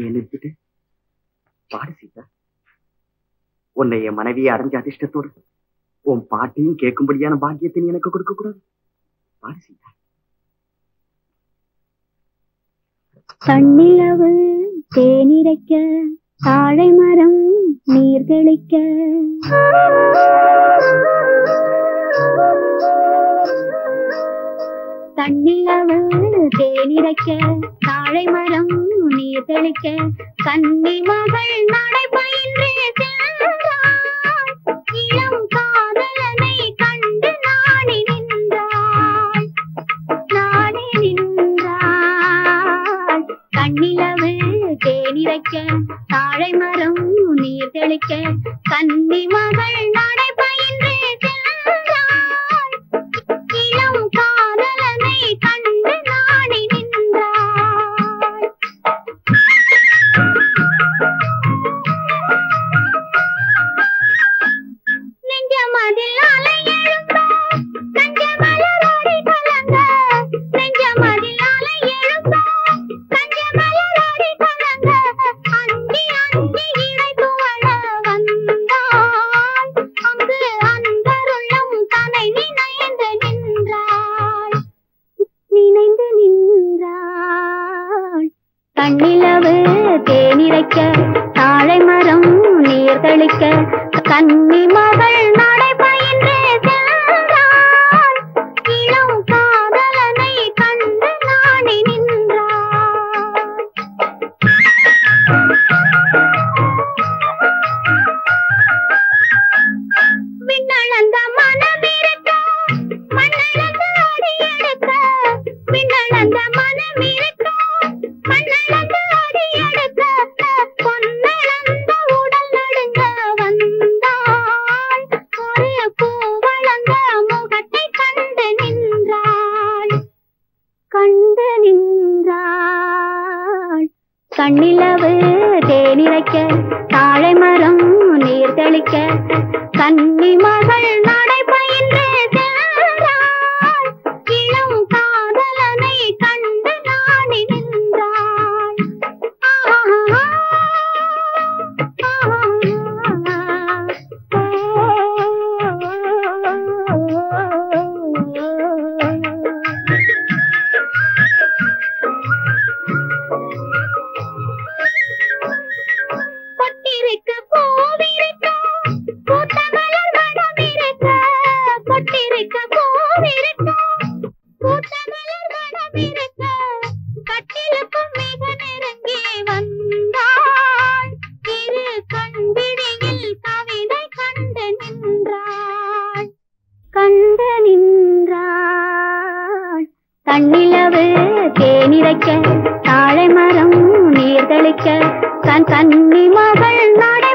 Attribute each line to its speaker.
Speaker 1: ஏன் நிறுத்திட்டு பாடு சீதா. உன்னை என் மனைவியை அடைஞ்ச அதிர்ஷ்டத்தோடு உன் பாட்டையும் கேட்கும்படியான பாக்கியத்தை நீ எனக்கு கொடுக்க கூடாது. பாடு சீதா.
Speaker 2: கண்ணிலவு தேனிரைக்க தாழை மரம் நீர் தெளிக்க தண்ணிலவு தேனிரைக்க தாழை மரம் நீர் தெளிக்க கன்னி மகள் நடை பயின்றே சென்றாள். இளம் காதலனை கண்டு நாணி நின்றாள். கண்ணிலவு தேனிரைக்க தாழை மரம் நீர் தெளிக்க கன்னி மகள் நடை பயின்றே சென்றாள். இளம் காதலனை கண்டு நாணி நின்றாள். நெஞ்சமதில் அலை எழுந்த கஞ்சமலரடி கலங்க நெஞ்சமதில் அலை எழுந்த கஞ்சமலரடி கலங்க அந்தி அந்தி இறை துவள வந்தாள். அங்கு அன்பருள்ளம் தன்னை நினைந்து நின்றாள். கண்ணிலவு தேனிரைக்க தாழை மரம் நீர் தெளிக்க கன்னி மகள் நடை பயின்றே சென்றாள். இளம் காதலனை கண்டு நாணி நின்றாள். விண்ணளந்த மனமிருக்க மண்ணளந்த அடியெடுக்க விண்ணளந்த மனமிருக்க மண்ணளந்த அடியெடுக்க பொன்னளந்த உடல் நடுங்க வந்தாள். ஒரு பூவளந்த முகத்தை கண்டு நின்றாள். கண்ணிலவு தேனிரைக்க தாழை மரம் நீர் தெளிக்க கன்னி மகள் நடை பயின்றே சென்றாள். இளம் காதலனை கண்டு நாணி நின்றாள். பொட்டிருக்க பூவிருக்க பூத்தமலர் மனமிருக்க பொட்டிருக்க பூவிருக்க பூத்தமலர் மனமிருக்க கட்டிலுக்கும் மிக நெருங்கி வந்தாள். இரு கண்பிடியில் கவிதை கண்டு நின்றாள். கண்ணிலவு தேனிரைக்க தாழை மரம் நீர் தெளிக்க கன்னி மகள் நடை